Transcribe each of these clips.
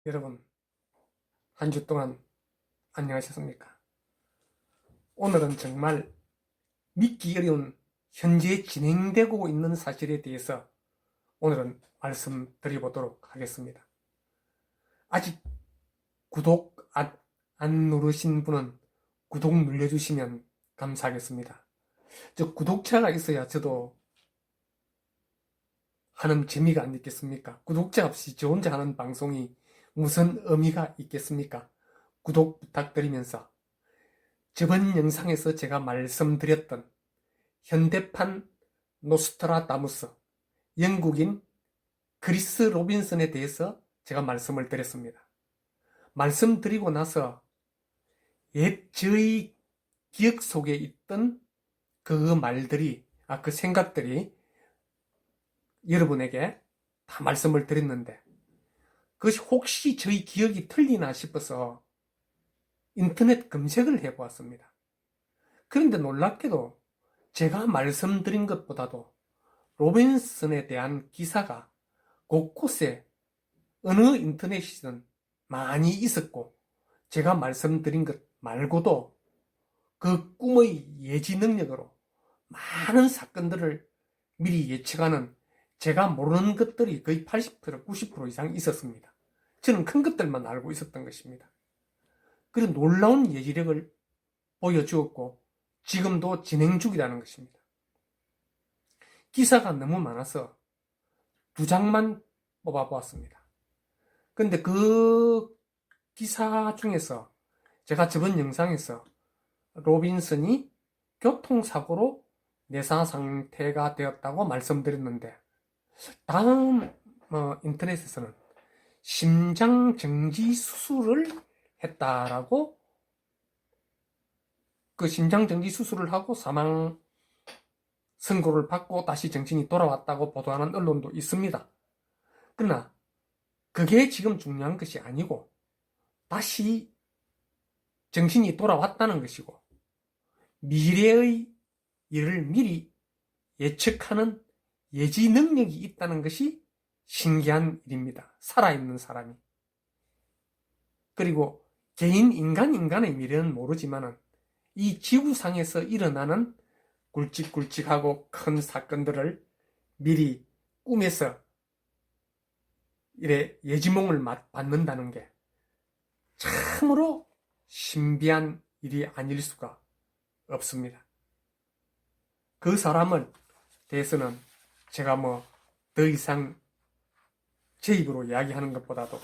여러분, 한 주 동안 안녕하셨습니까? 오늘은 정말 믿기 어려운 현재 진행되고 있는 사실에 대해서 오늘은 말씀드려보도록 하겠습니다. 아직 구독 안 누르신 분은 구독 눌러주시면 감사하겠습니다. 구독자가 있어야 저도 하는 재미가 안 있겠습니까? 구독자 없이 저 혼자 하는 방송이 무슨 의미가 있겠습니까? 구독 부탁드리면서 저번 영상에서 제가 말씀드렸던 현대판 노스트라다무스, 영국인 크리스 로빈슨에 대해서 제가 말씀을 드렸습니다. 말씀드리고 나서 옛 저의 기억 속에 있던 그 말들이, 그 생각들이 여러분에게 다 말씀을 드렸는데, 그것이 혹시 저희 기억이 틀리나 싶어서 인터넷 검색을 해보았습니다. 그런데 놀랍게도 제가 말씀드린 것보다도 로빈슨에 대한 기사가 곳곳에 어느 인터넷이든 많이 있었고, 제가 말씀드린 것 말고도 그 꿈의 예지 능력으로 많은 사건들을 미리 예측하는 제가 모르는 것들이 거의 80%, 90% 이상 있었습니다. 저는 큰 것들만 알고 있었던 것입니다. 그런 놀라운 예지력을 보여주었고 지금도 진행 중이라는 것입니다. 기사가 너무 많아서 두 장만 뽑아보았습니다. 근데 그 기사 중에서 제가 저번 영상에서 로빈슨이 교통사고로 내사 상태가 되었다고 말씀드렸는데, 다음 인터넷에서는 심장정지 수술을 했다라고, 그 심장정지 수술을 하고 사망 선고를 받고 다시 정신이 돌아왔다고 보도하는 언론도 있습니다. 그러나 그게 지금 중요한 것이 아니고 다시 정신이 돌아왔다는 것이고 미래의 일을 미리 예측하는 예지 능력이 있다는 것이 신기한 일입니다. 살아있는 사람이. 그리고 개인 인간의 미래는 모르지만은 이 지구상에서 일어나는 굵직굵직하고 큰 사건들을 미리 꿈에서 이래 예지몽을 받는다는 게 참으로 신비한 일이 아닐 수가 없습니다. 그 사람을 대해서는 제가 더 이상 제 입으로 이야기하는 것보다도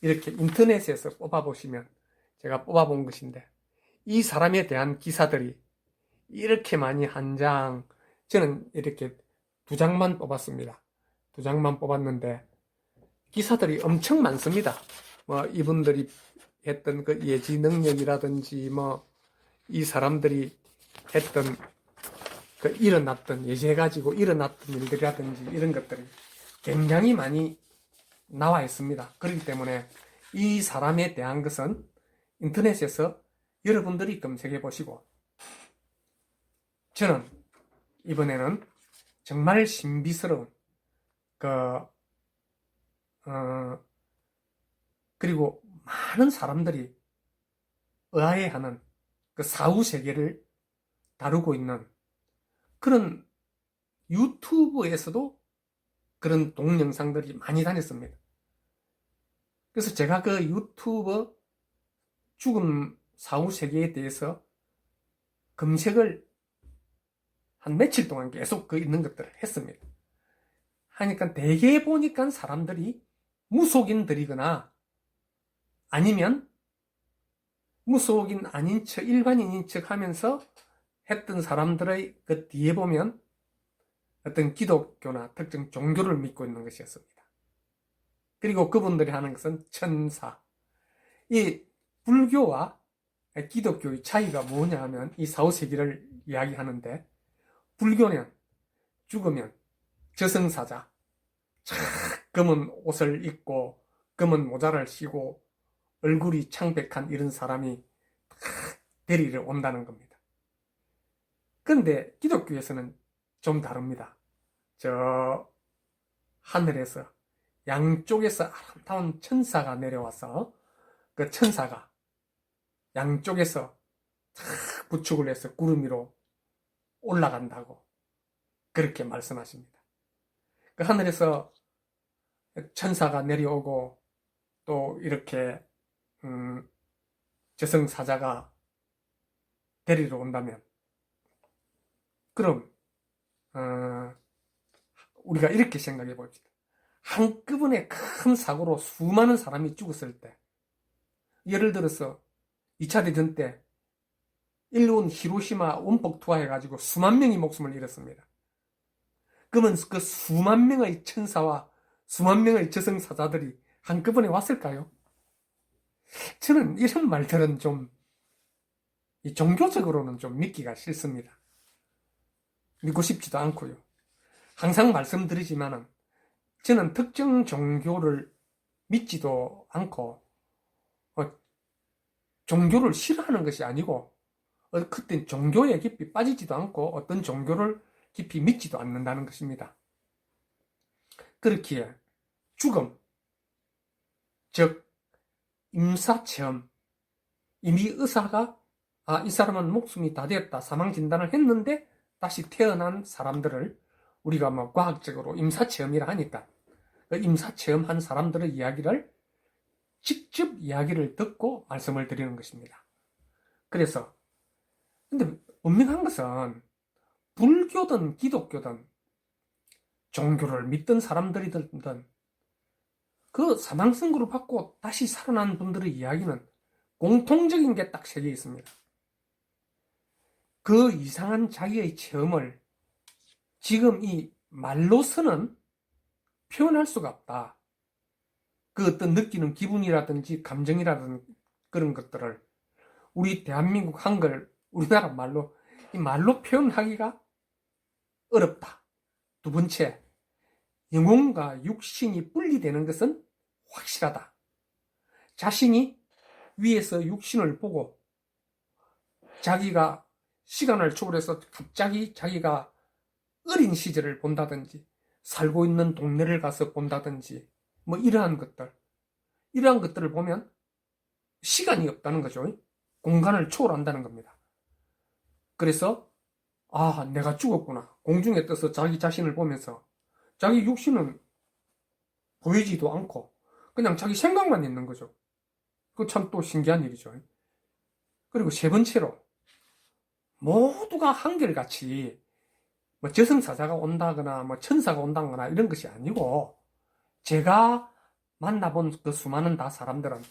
이렇게 인터넷에서 뽑아보시면, 제가 뽑아본 것인데 이 사람에 대한 기사들이 이렇게 많이 한 장, 저는 이렇게 두 장만 뽑았습니다. 두 장만 뽑았는데 기사들이 엄청 많습니다. 이분들이 했던 그 예지 능력이라든지 이 사람들이 했던 그 일어났던, 예지해가지고 일어났던 일들이라든지 이런 것들이 굉장히 많이 나와 있습니다. 그렇기 때문에 이 사람에 대한 것은 인터넷에서 여러분들이 검색해 보시고, 저는 이번에는 정말 신비스러운 그리고 많은 사람들이 의아해하는 그 사후 세계를 다루고 있는 그런 유튜브에서도 그런 동영상들이 많이 다녔습니다. 그래서 제가 그 유튜브 죽음 사후 세계에 대해서 검색을 한 며칠 동안 계속 그 있는 것들을 했습니다. 하니까 대개 보니까 사람들이 무속인들이거나 아니면 무속인 아닌 척, 일반인인 척 하면서 했던 사람들의 그 뒤에 보면 어떤 기독교나 특정 종교를 믿고 있는 것이었습니다. 그리고 그분들이 하는 것은 천사. 이 불교와 기독교의 차이가 뭐냐 하면 이 사후세계를 이야기하는데, 불교는 죽으면 저승사자, 검은 옷을 입고 검은 모자를 쓰고 얼굴이 창백한 이런 사람이 데리러 온다는 겁니다. 그런데 기독교에서는 좀 다릅니다. 저 하늘에서 양쪽에서 아름다운 천사가 내려와서 그 천사가 양쪽에서 탁 부축을 해서 구름 위로 올라간다고 그렇게 말씀하십니다. 그 하늘에서 천사가 내려오고 또 이렇게 저승사자가 데리러 온다면 그럼 우리가 이렇게 생각해 봅시다. 한꺼번에 큰 사고로 수많은 사람이 죽었을 때, 예를 들어서 2차 대전 때 일본 히로시마 원폭 투하해가지고 수만 명이 목숨을 잃었습니다. 그러면 그 수만 명의 천사와 수만 명의 저승사자들이 한꺼번에 왔을까요? 저는 이런 말들은 좀 종교적으로는 좀 믿기가 싫습니다. 믿고 싶지도 않고요. 항상 말씀드리지만은 저는 특정 종교를 믿지도 않고 종교를 싫어하는 것이 아니고 그땐 종교에 깊이 빠지지도 않고 어떤 종교를 깊이 믿지도 않는다는 것입니다. 그렇기에 죽음, 즉 임사체험, 이미 의사가 이 사람은 목숨이 다 되었다 사망 진단을 했는데 다시 태어난 사람들을 우리가 뭐 과학적으로 임사체험이라 하니까 그 임사체험한 사람들의 이야기를 직접 이야기를 듣고 말씀을 드리는 것입니다. 그래서 근데 분명한 것은 불교든 기독교든 종교를 믿던 사람들이든 그 사망 선고를 받고 다시 살아난 분들의 이야기는 공통적인 게 딱 세 개 있습니다. 그 이상한 자기의 체험을 지금 이 말로서는 표현할 수가 없다. 그 어떤 느끼는 기분이라든지 감정이라든지 그런 것들을 우리 대한민국 한글 우리나라 말로 이 말로 표현하기가 어렵다. 두 번째, 영혼과 육신이 분리되는 것은 확실하다. 자신이 위에서 육신을 보고 자기가 시간을 초월해서 갑자기 자기가 어린 시절을 본다든지 살고 있는 동네를 가서 본다든지 뭐 이러한 것들을 보면 시간이 없다는 거죠. 공간을 초월한다는 겁니다. 그래서 내가 죽었구나. 공중에 떠서 자기 자신을 보면서 자기 육신은 보이지도 않고 그냥 자기 생각만 있는 거죠. 그거 참 또 신기한 일이죠. 그리고 세 번째로 모두가 한결같이 뭐 저승사자가 온다거나 뭐 천사가 온다거나 이런 것이 아니고 제가 만나본 그 수많은 다 사람들은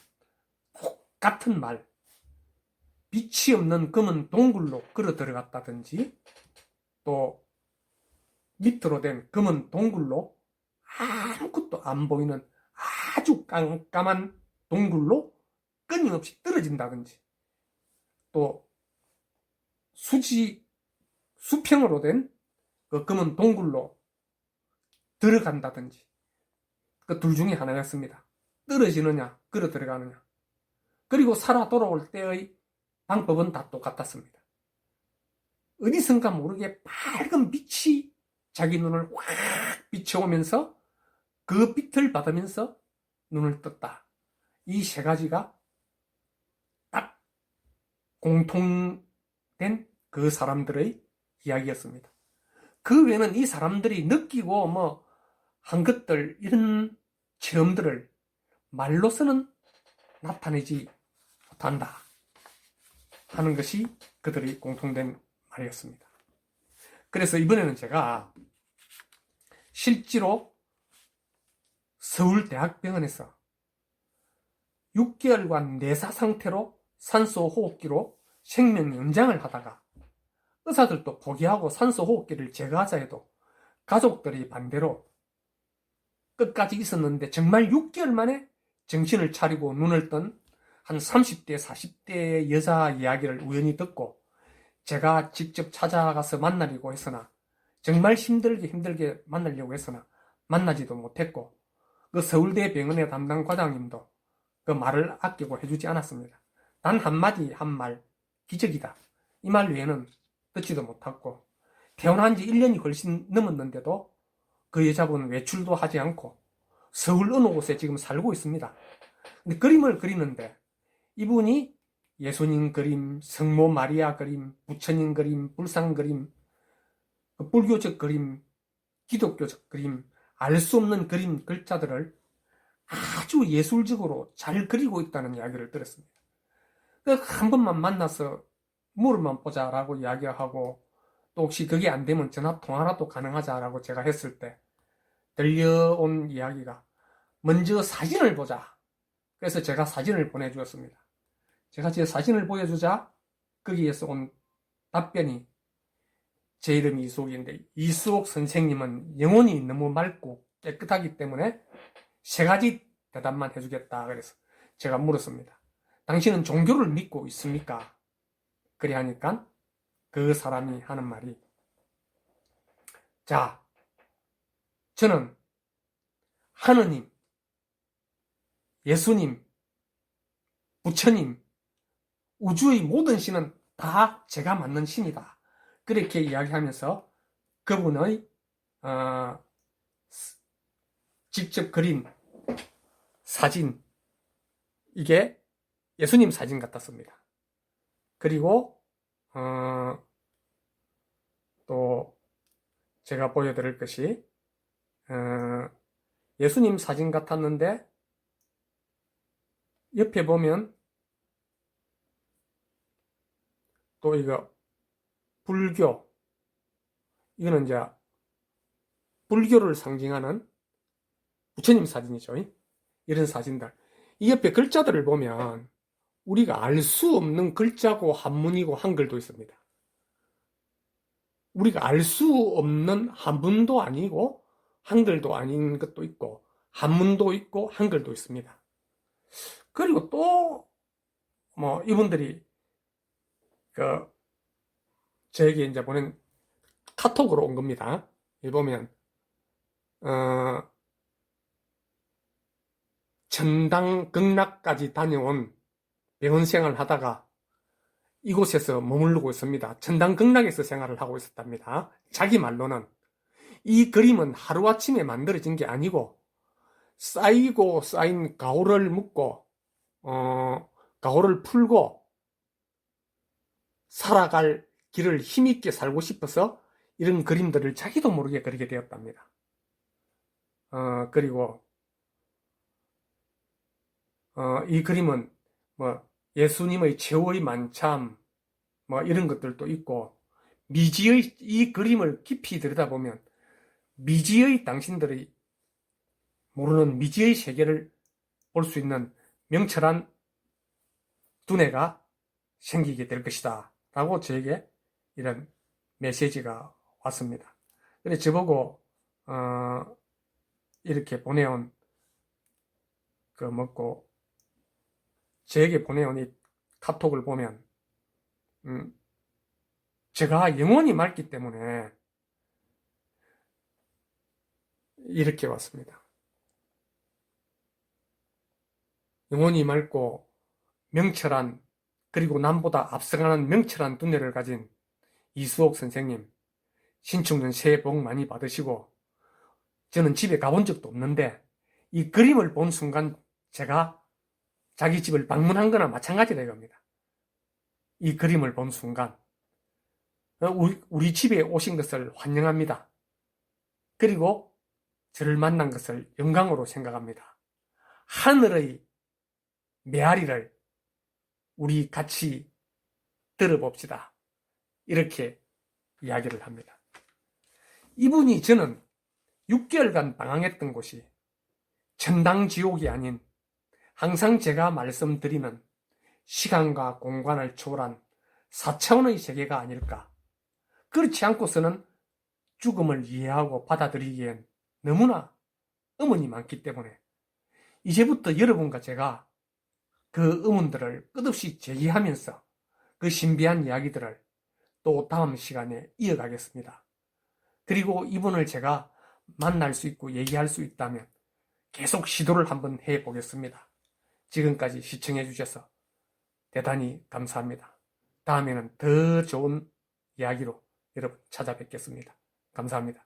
똑같은 말, 빛이 없는 검은 동굴로 걸어 들어갔다든지 또 밑으로 된 검은 동굴로 아무것도 안 보이는 아주 깜깜한 동굴로 끊임없이 떨어진다든지 또 수평으로 된 그 검은 동굴로 들어간다든지 그 둘 중에 하나였습니다. 떨어지느냐 걸어 들어가느냐. 그리고 살아 돌아올 때의 방법은 다 똑같았습니다. 어디선가 모르게 밝은 빛이 자기 눈을 확 비춰오면서 그 빛을 받으면서 눈을 떴다. 이 세 가지가 딱 공통된 그 사람들의 이야기였습니다. 그 외에는 이 사람들이 느끼고 한 것들 이런 체험들을 말로서는 나타내지 못한다 하는 것이 그들의 공통된 말이었습니다. 그래서 이번에는 제가 실제로 서울대학병원에서 6개월간 내사 상태로 산소호흡기로 생명 연장을 하다가 의사들도 포기하고 산소호흡기를 제거하자 해도 가족들이 반대로 끝까지 있었는데 정말 6개월 만에 정신을 차리고 눈을 뜬 한 30대, 40대의 여자 이야기를 우연히 듣고 제가 직접 찾아가서 만나려고 했으나 정말 힘들게 만나려고 했으나 만나지도 못했고 그 서울대 병원의 담당 과장님도 그 말을 아끼고 해주지 않았습니다. 단 한마디 한 말, 기적이다. 이 말 외에는 듣지도 못했고 태어난 지 1년이 훨씬 넘었는데도 그 여자분은 외출도 하지 않고 서울 어느 곳에 지금 살고 있습니다. 근데 그림을 그리는데 이분이 예수님 그림, 성모 마리아 그림, 부처님 그림, 불상 그림, 불교적 그림, 기독교적 그림, 알 수 없는 그림 글자들을 아주 예술적으로 잘 그리고 있다는 이야기를 들었습니다. 한 번만 만나서 물어만 보자라고 이야기하고 또 혹시 그게 안 되면 전화 통화라도 가능하자라고 제가 했을 때 들려온 이야기가 먼저 사진을 보자. 그래서 제가 사진을 보내주었습니다. 제가 제 사진을 보여주자 거기에서 온 답변이 제 이름이 이수옥인데 이수옥 선생님은 영혼이 너무 맑고 깨끗하기 때문에 세 가지 대답만 해주겠다. 그래서 제가 물었습니다. 당신은 종교를 믿고 있습니까? 그래 하니까 그 사람이 하는 말이 자, 저는 하느님, 예수님, 부처님, 우주의 모든 신은 다 제가 만든 신이다. 그렇게 이야기하면서 그분의 직접 그린 사진, 이게 예수님 사진 같았습니다. 그리고 또 제가 보여드릴 것이 예수님 사진 같았는데 옆에 보면 또 이거 불교, 이거는 이제 불교를 상징하는 부처님 사진이죠. 이런 사진들. 이 옆에 글자들을 보면 우리가 알 수 없는 글자고 한문이고 한글도 있습니다. 우리가 알 수 없는 한문도 아니고 한글도 아닌 것도 있고 한문도 있고 한글도 있습니다. 그리고 또 뭐 이분들이 저에게 이제 보낸 카톡으로 온 겁니다. 여기 보면 천당 극락까지 다녀온 병원 생활을 하다가 이곳에서 머무르고 있습니다. 천당 극락에서 생활을 하고 있었답니다. 자기 말로는 이 그림은 하루아침에 만들어진 게 아니고 쌓이고 쌓인 가오를 묶고 가오를 풀고 살아갈 길을 힘있게 살고 싶어서 이런 그림들을 자기도 모르게 그리게 되었답니다. 그리고 이 그림은 뭐 예수님의 최후의 만참 뭐 이런 것들도 있고 미지의 이 그림을 깊이 들여다보면 미지의 당신들의 모르는 미지의 세계를 볼 수 있는 명철한 두뇌가 생기게 될 것이다 라고 저에게 이런 메시지가 왔습니다. 그래서 저보고 이렇게 보내온 저에게 보내온 이 카톡을 보면 제가 영혼이 맑기 때문에 이렇게 왔습니다. 영혼이 맑고 명철한, 그리고 남보다 앞서가는 명철한 두뇌를 가진 이수옥 선생님, 신축년 새해 복 많이 받으시고, 저는 집에 가본 적도 없는데 이 그림을 본 순간 제가 자기 집을 방문한 거나 마찬가지다 이겁니다. 이 그림을 본 순간 우리 집에 오신 것을 환영합니다. 그리고 저를 만난 것을 영광으로 생각합니다. 하늘의 메아리를 우리 같이 들어봅시다. 이렇게 이야기를 합니다. 이분이 저는 6개월간 방황했던 곳이 천당지옥이 아닌 항상 제가 말씀드리는 시간과 공간을 초월한 4차원의 세계가 아닐까. 그렇지 않고서는 죽음을 이해하고 받아들이기엔 너무나 의문이 많기 때문에 이제부터 여러분과 제가 그 의문들을 끝없이 제기하면서 그 신비한 이야기들을 또 다음 시간에 이어가겠습니다. 그리고 이분을 제가 만날 수 있고 얘기할 수 있다면 계속 시도를 한번 해보겠습니다. 지금까지 시청해 주셔서 대단히 감사합니다. 다음에는 더 좋은 이야기로 여러분 찾아뵙겠습니다. 감사합니다.